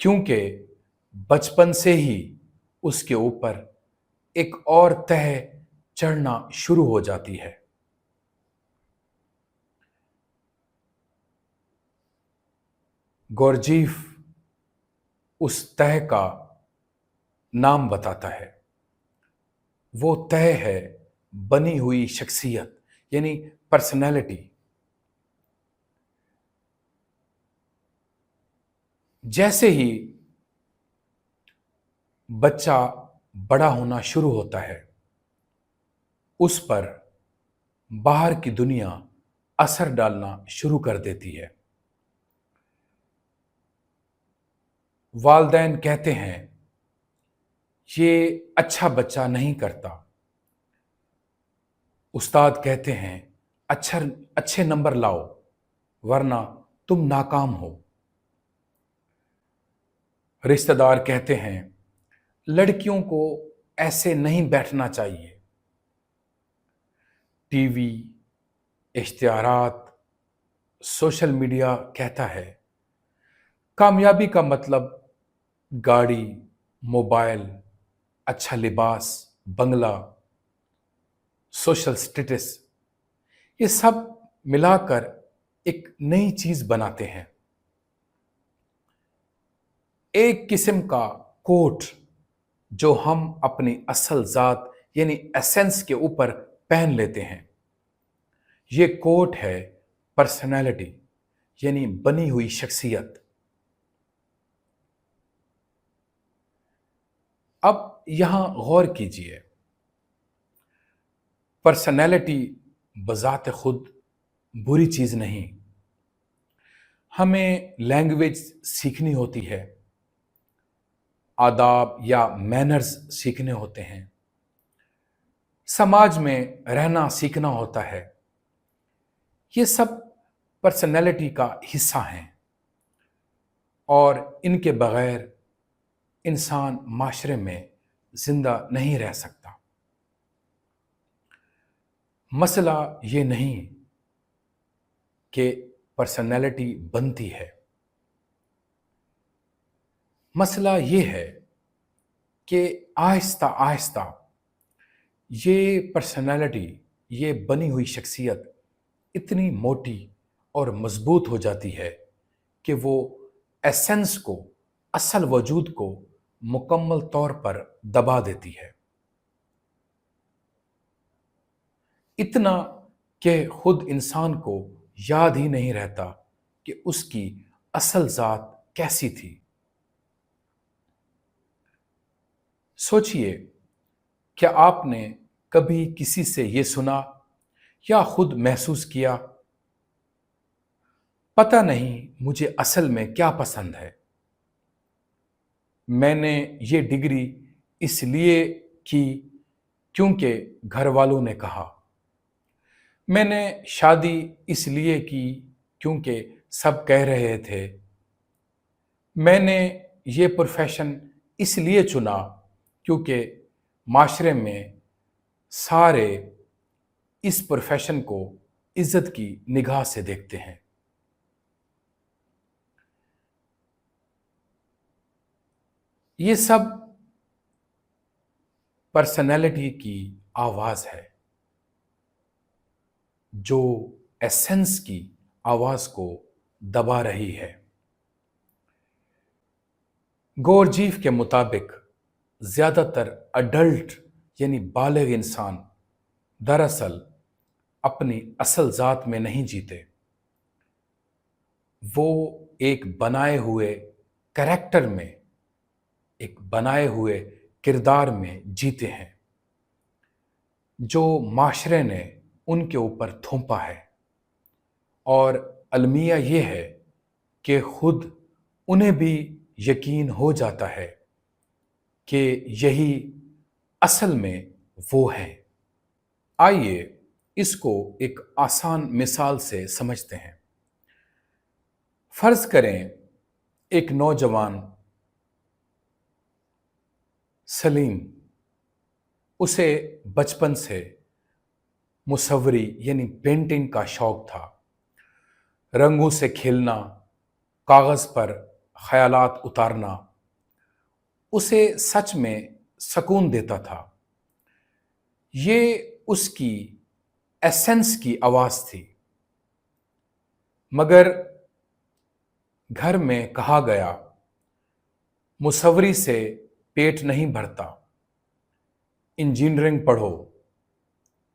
کیونکہ بچپن سے ہی اس کے اوپر ایک اور تہ چڑھنا شروع ہو جاتی ہے۔ گورجیف اس تہ کا نام بتاتا ہے۔ وہ تہ ہے بنی ہوئی شخصیت، یعنی پرسنالٹی۔ جیسے ہی بچہ بڑا ہونا شروع ہوتا ہے، اس پر باہر کی دنیا اثر ڈالنا شروع کر دیتی ہے۔ والدین کہتے ہیں یہ اچھا بچہ نہیں کرتا، استاد کہتے ہیں اچھے نمبر لاؤ ورنہ تم ناکام ہو، رشتہ دار کہتے ہیں لڑکیوں کو ایسے نہیں بیٹھنا چاہیے، ٹی وی، اشتہارات، سوشل میڈیا کہتا ہے کامیابی کا مطلب گاڑی، موبائل، اچھا لباس، بنگلہ، سوشل سٹیٹس، یہ سب ملا کر ایک نئی چیز بناتے ہیں، ایک قسم کا کوٹ جو ہم اپنی اصل ذات یعنی ایسنس کے اوپر پہن لیتے ہیں۔ یہ کوٹ ہے پرسنالٹی، یعنی بنی ہوئی شخصیت۔ اب یہاں غور کیجئے، پرسنالٹی بذات خود بری چیز نہیں۔ ہمیں لینگویج سیکھنی ہوتی ہے، آداب یا مینرز سیکھنے ہوتے ہیں، سماج میں رہنا سیکھنا ہوتا ہے۔ یہ سب پرسنالٹی کا حصہ ہیں، اور ان کے بغیر انسان معاشرے میں زندہ نہیں رہ سکتا۔ مسئلہ یہ نہیں کہ پرسنالٹی بنتی ہے، مسئلہ یہ ہے کہ آہستہ آہستہ یہ پرسنالٹی، یہ بنی ہوئی شخصیت اتنی موٹی اور مضبوط ہو جاتی ہے کہ وہ ایسنس کو، اصل وجود کو مکمل طور پر دبا دیتی ہے، اتنا کہ خود انسان کو یاد ہی نہیں رہتا کہ اس کی اصل ذات کیسی تھی۔ سوچئے، کیا آپ نے کبھی کسی سے یہ سنا یا خود محسوس کیا، پتہ نہیں مجھے اصل میں کیا پسند ہے، میں نے یہ ڈگری اس لیے کی کیونکہ گھر والوں نے کہا، میں نے شادی اس لیے کی کیونکہ سب کہہ رہے تھے، میں نے یہ پروفیشن اس لیے چنا کیونکہ معاشرے میں سارے اس پروفیشن کو عزت کی نگاہ سے دیکھتے ہیں۔ یہ سب پرسنالٹی کی آواز ہے جو ایسنس کی آواز کو دبا رہی ہے۔ گورجیف کے مطابق زیادہ تر اڈلٹ یعنی بالغ انسان دراصل اپنی اصل ذات میں نہیں جیتے، وہ ایک بنائے ہوئے کریکٹر میں، ایک بنائے ہوئے کردار میں جیتے ہیں جو معاشرے نے ان کے اوپر تھوپا ہے، اور المیہ یہ ہے کہ خود انہیں بھی یقین ہو جاتا ہے کہ یہی اصل میں وہ ہے۔ آئیے اس کو ایک آسان مثال سے سمجھتے ہیں۔ فرض کریں ایک نوجوان سلیم، اسے بچپن سے مصوری یعنی پینٹنگ کا شوق تھا، رنگوں سے کھیلنا، کاغذ پر خیالات اتارنا اسے سچ میں سکون دیتا تھا۔ یہ اس کی ایسنس کی آواز تھی۔ مگر گھر میں کہا گیا، مصوری سے پیٹ نہیں بھرتا، انجینئرنگ پڑھو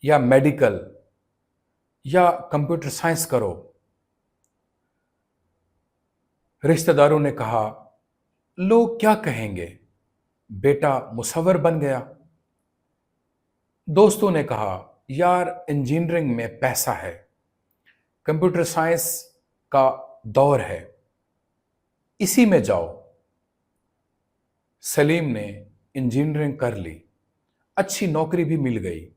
یا میڈیکل یا کمپیوٹر سائنس کرو۔ رشتہ داروں نے کہا، لوگ کیا کہیں گے، بیٹا مصور بن گیا۔ دوستوں نے کہا، یار انجینئرنگ میں پیسہ ہے، کمپیوٹر سائنس کا دور ہے، اسی میں جاؤ۔ سلیم نے انجینئرنگ کر لی، اچھی نوکری بھی مل گئی،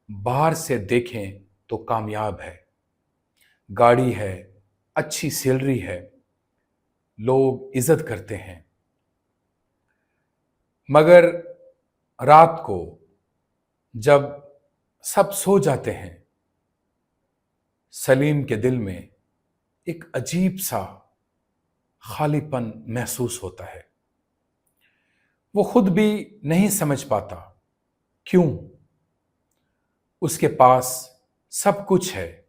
باہر سے دیکھیں تو کامیاب ہے، گاڑی ہے، اچھی سیلری ہے، لوگ عزت کرتے ہیں۔ مگر رات کو جب سب سو جاتے ہیں، سلیم کے دل میں ایک عجیب سا خالی پن محسوس ہوتا ہے۔ وہ خود بھی نہیں سمجھ پاتا کیوں۔ اس کے پاس سب کچھ ہے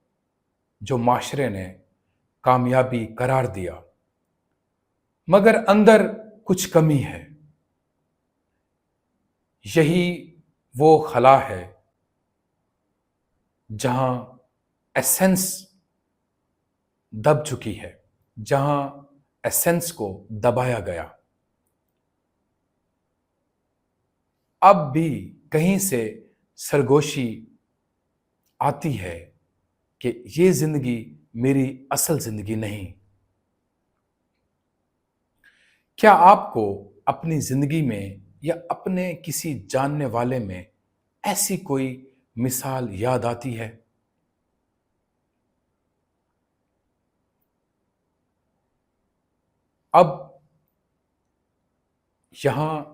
جو معاشرے نے کامیابی قرار دیا، مگر اندر کچھ کمی ہے۔ یہی وہ خلا ہے جہاں ایسنس دب چکی ہے، جہاں ایسنس کو دبایا گیا۔ اب بھی کہیں سے سرگوشی آتی ہے کہ یہ زندگی میری اصل زندگی نہیں۔ کیا آپ کو اپنی زندگی میں یا اپنے کسی جاننے والے میں ایسی کوئی مثال یاد آتی ہے؟ اب یہاں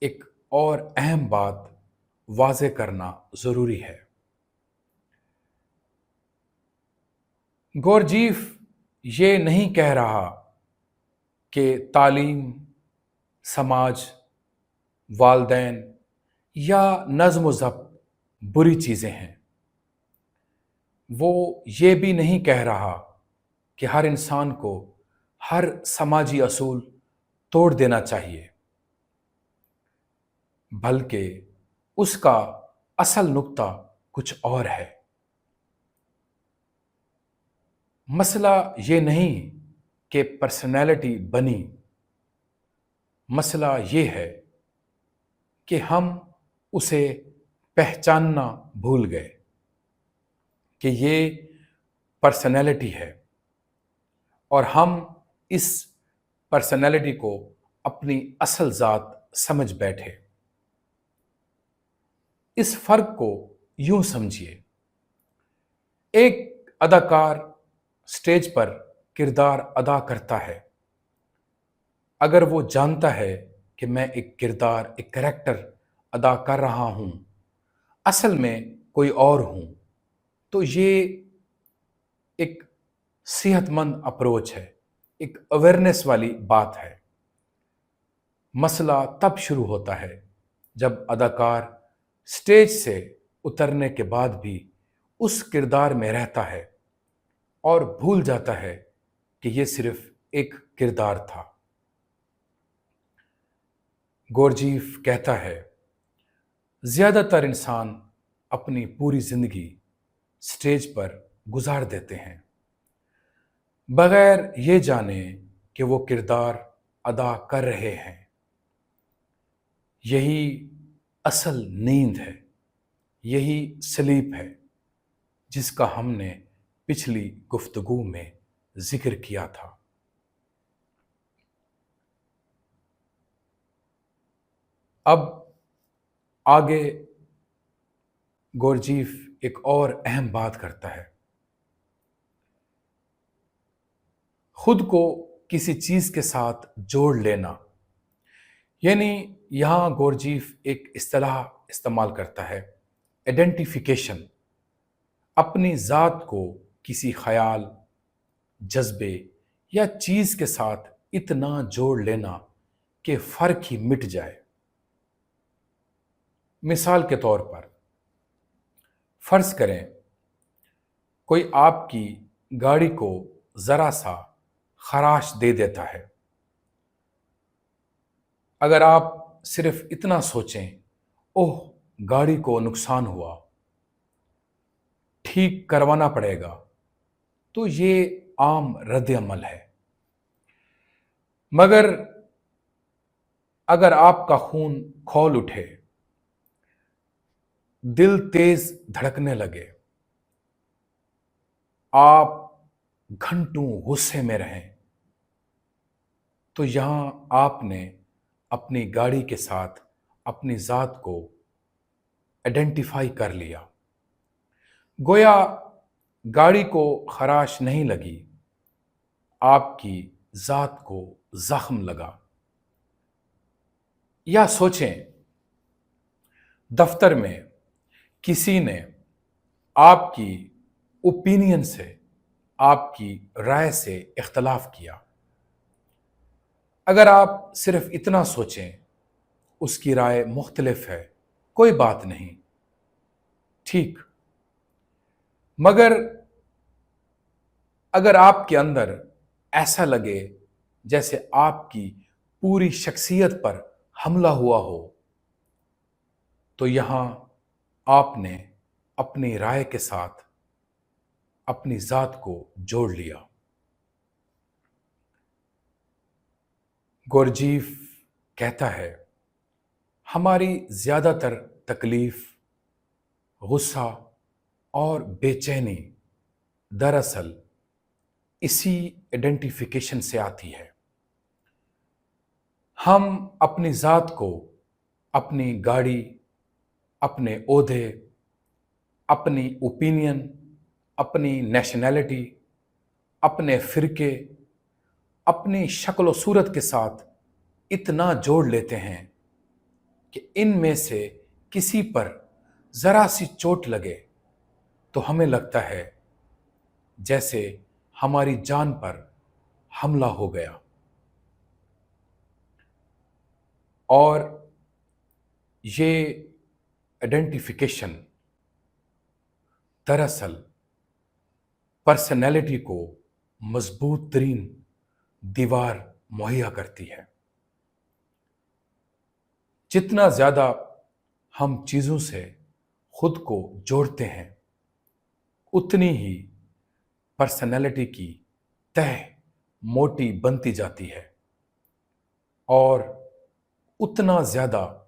ایک اور اہم بات واضح کرنا ضروری ہے۔ گورجیف یہ نہیں کہہ رہا کہ تعلیم، سماج، والدین یا نظم و ضبط بری چیزیں ہیں۔ وہ یہ بھی نہیں کہہ رہا کہ ہر انسان کو ہر سماجی اصول توڑ دینا چاہیے، بلکہ اس کا اصل نقطہ کچھ اور ہے۔ مسئلہ یہ نہیں کہ پرسنالٹی بنی، مسئلہ یہ ہے کہ ہم اسے پہچاننا بھول گئے کہ یہ پرسنالٹی ہے، اور ہم اس پرسنالٹی کو اپنی اصل ذات سمجھ بیٹھے۔ اس فرق کو یوں سمجھیے، ایک اداکار سٹیج پر کردار ادا کرتا ہے۔ اگر وہ جانتا ہے کہ میں ایک کردار، ایک کریکٹر ادا کر رہا ہوں، اصل میں کوئی اور ہوں، تو یہ ایک صحت مند اپروچ ہے، ایک اویئرنیس والی بات ہے۔ مسئلہ تب شروع ہوتا ہے جب اداکار سٹیج سے اترنے کے بعد بھی اس کردار میں رہتا ہے اور بھول جاتا ہے کہ یہ صرف ایک کردار تھا۔ گورجیف کہتا ہے، زیادہ تر انسان اپنی پوری زندگی سٹیج پر گزار دیتے ہیں بغیر یہ جانے کہ وہ کردار ادا کر رہے ہیں۔ یہی اصل نیند ہے، یہی سلیپ ہے جس کا ہم نے پچھلی گفتگو میں ذکر کیا تھا۔ اب آگے گورجیف ایک اور اہم بات کرتا ہے، خود کو کسی چیز کے ساتھ جوڑ لینا۔ یعنی یہاں گورجیف ایک اصطلاح استعمال کرتا ہے، آئیڈینٹیفیکیشن۔ اپنی ذات کو کسی خیال، جذبے یا چیز کے ساتھ اتنا جوڑ لینا کہ فرق ہی مٹ جائے۔ مثال کے طور پر فرض کریں کوئی آپ کی گاڑی کو ذرا سا خراش دے دیتا ہے۔ اگر آپ صرف اتنا سوچیں، اوہ گاڑی کو نقصان ہوا، ٹھیک کروانا پڑے گا، تو یہ عام رد عمل ہے۔ مگر اگر آپ کا خون کھول اٹھے، دل تیز دھڑکنے لگے، آپ گھنٹوں غصے میں رہیں، تو یہاں آپ نے اپنی گاڑی کے ساتھ اپنی ذات کو آئیڈینٹیفائی کر لیا۔ گویا گاڑی کو خراش نہیں لگی، آپ کی ذات کو زخم لگا۔ یا سوچیں دفتر میں کسی نے آپ کی اوپینین سے، آپ کی رائے سے اختلاف کیا۔ اگر آپ صرف اتنا سوچیں، اس کی رائے مختلف ہے، کوئی بات نہیں، ٹھیک۔ مگر اگر آپ کے اندر ایسا لگے جیسے آپ کی پوری شخصیت پر حملہ ہوا ہو، تو یہاں آپ نے اپنی رائے کے ساتھ اپنی ذات کو جوڑ لیا۔ گورجیف کہتا ہے، ہماری زیادہ تر تکلیف، غصہ اور بے چینی دراصل اسی آئیڈینٹیفیکیشن سے آتی ہے۔ ہم اپنی ذات کو اپنی گاڑی، اپنے عہدے، اپنی اوپینین، اپنی نیشنلٹی، اپنے فرقے، اپنی شکل و صورت کے ساتھ اتنا جوڑ لیتے ہیں کہ ان میں سے کسی پر ذرا سی چوٹ لگے تو ہمیں لگتا ہے جیسے ہماری جان پر حملہ ہو گیا۔ اور یہ آئیڈینٹیفیکیشن دراصل پرسنالٹی کو مضبوط ترین دیوار مہیا کرتی ہے۔ جتنا زیادہ ہم چیزوں سے خود کو جوڑتے ہیں، اتنی ہی پرسنالٹی کی تہ موٹی بنتی جاتی ہے اور اتنا زیادہ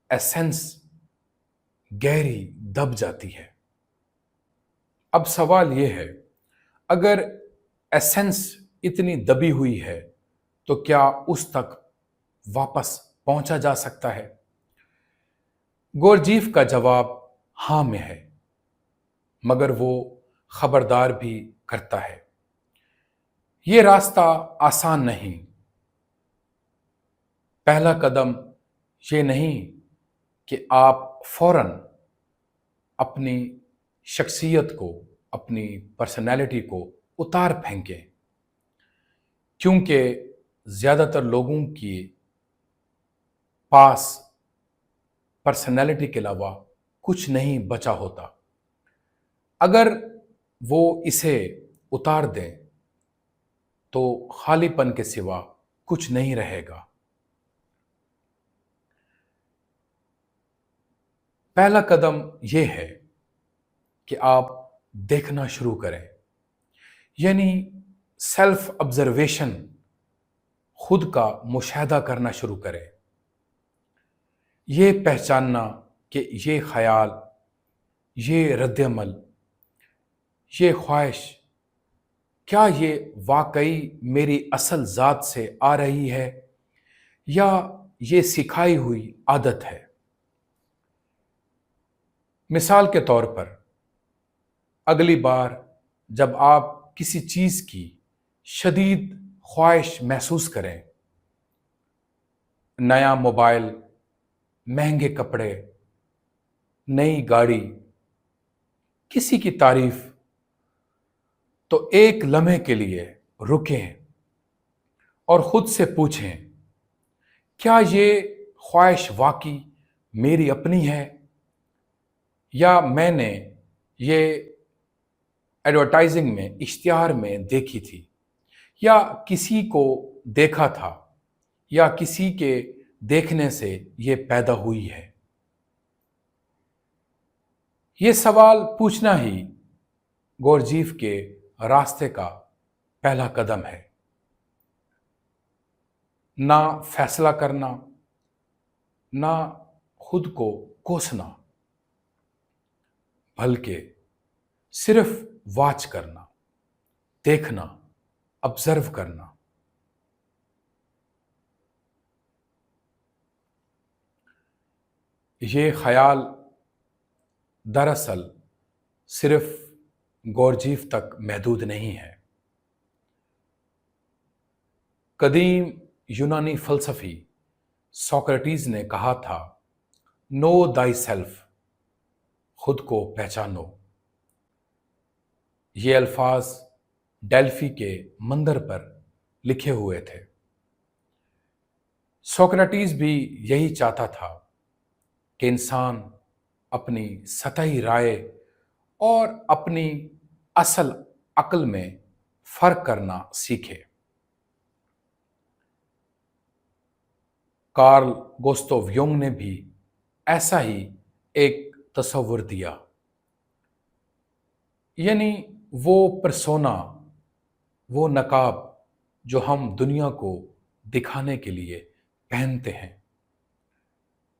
ایسنس گہری دب جاتی ہے۔ اب سوال یہ ہے، اگر ایسنس اتنی دبی ہوئی ہے تو کیا اس تک واپس پہنچا جا سکتا ہے؟ گورجیف کا جواب ہاں میں ہے، مگر وہ خبردار بھی کرتا ہے، یہ راستہ آسان نہیں۔ پہلا قدم یہ نہیں کہ آپ فوراً اپنی شخصیت کو، اپنی پرسنالٹی کو اتار پھینکیں، کیونکہ زیادہ تر لوگوں کی پاس پرسنالٹی کے علاوہ کچھ نہیں بچا ہوتا۔ اگر وہ اسے اتار دیں تو خالی پن کے سوا کچھ نہیں رہے گا۔ پہلا قدم یہ ہے کہ آپ دیکھنا شروع کریں، یعنی سیلف آبزرویشن، خود کا مشاہدہ کرنا شروع کریں۔ یہ پہچاننا کہ یہ خیال، یہ رد عمل، یہ خواہش، کیا یہ واقعی میری اصل ذات سے آ رہی ہے یا یہ سکھائی ہوئی عادت ہے۔ مثال کے طور پر اگلی بار جب آپ کسی چیز کی شدید خواہش محسوس کریں، نیا موبائل، مہنگے کپڑے، نئی گاڑی، کسی کی تعریف، تو ایک لمحے کے لیے رکیں اور خود سے پوچھیں کیا یہ خواہش واقعی میری اپنی ہے یا میں نے یہ ایڈورٹائزنگ میں اشتہار میں دیکھی تھی یا کسی کو دیکھا تھا یا کسی کے دیکھنے سے یہ پیدا ہوئی ہے۔ یہ سوال پوچھنا ہی گورجیف کے راستے کا پہلا قدم ہے۔ نہ فیصلہ کرنا، نہ خود کو کوسنا، بلکہ صرف واچ کرنا، دیکھنا، آبزرو کرنا۔ یہ خیال دراصل صرف گورجیف تک محدود نہیں ہے۔ قدیم یونانی فلسفی سوکریٹیز نے کہا تھا نو دائی سیلف، خود کو پہچانو۔ یہ الفاظ ڈیلفی کے مندر پر لکھے ہوئے تھے۔ سوکریٹیز بھی یہی چاہتا تھا کہ انسان اپنی سطحی رائے اور اپنی اصل عقل میں فرق کرنا سیکھے۔ کارل گوستاو یونگ نے بھی ایسا ہی ایک تصور دیا، یعنی وہ پرسونا، وہ نقاب جو ہم دنیا کو دکھانے کے لیے پہنتے ہیں،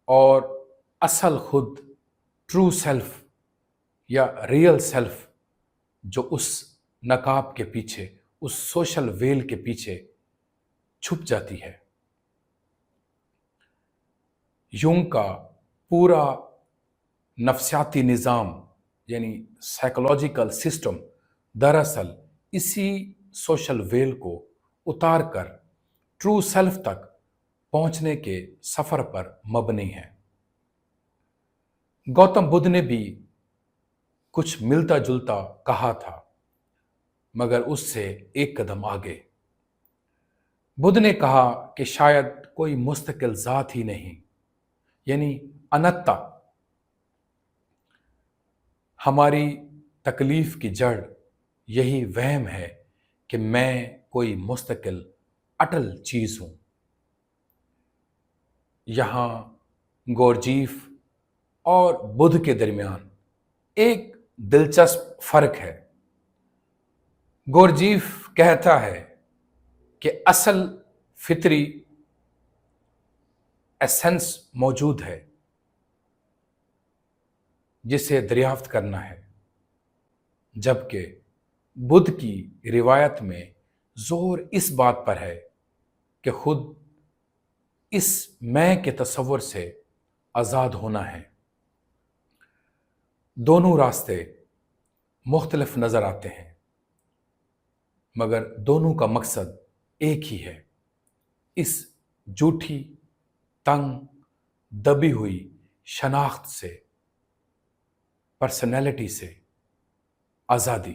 اور اصل خود، ٹرو سیلف یا ریئل سیلف جو اس نقاب کے پیچھے، اس سوشل ویل کے پیچھے چھپ جاتی ہے۔ یونگ کا پورا نفسیاتی نظام یعنی سائیکولوجیکل سسٹم دراصل اسی سوشل ویل کو اتار کر ٹرو سیلف تک پہنچنے کے سفر پر مبنی ہے۔ گوتم بدھ نے بھی کچھ ملتا جلتا کہا تھا، مگر اس سے ایک قدم آگے۔ بدھ نے کہا کہ شاید کوئی مستقل ذات ہی نہیں، یعنی انتا۔ ہماری تکلیف کی جڑ یہی وہم ہے کہ میں کوئی مستقل اٹل چیز ہوں۔ یہاں گورجیف اور بدھ کے درمیان ایک دلچسپ فرق ہے۔ گورجیف کہتا ہے کہ اصل فطری ایسنس موجود ہے جسے دریافت کرنا ہے، جبکہ بدھ کی روایت میں زور اس بات پر ہے کہ خود اس میں کے تصور سے آزاد ہونا ہے۔ دونوں راستے مختلف نظر آتے ہیں، مگر دونوں کا مقصد ایک ہی ہے، اس جھوٹی، تنگ، دبی ہوئی شناخت سے، پرسنالٹی سے آزادی۔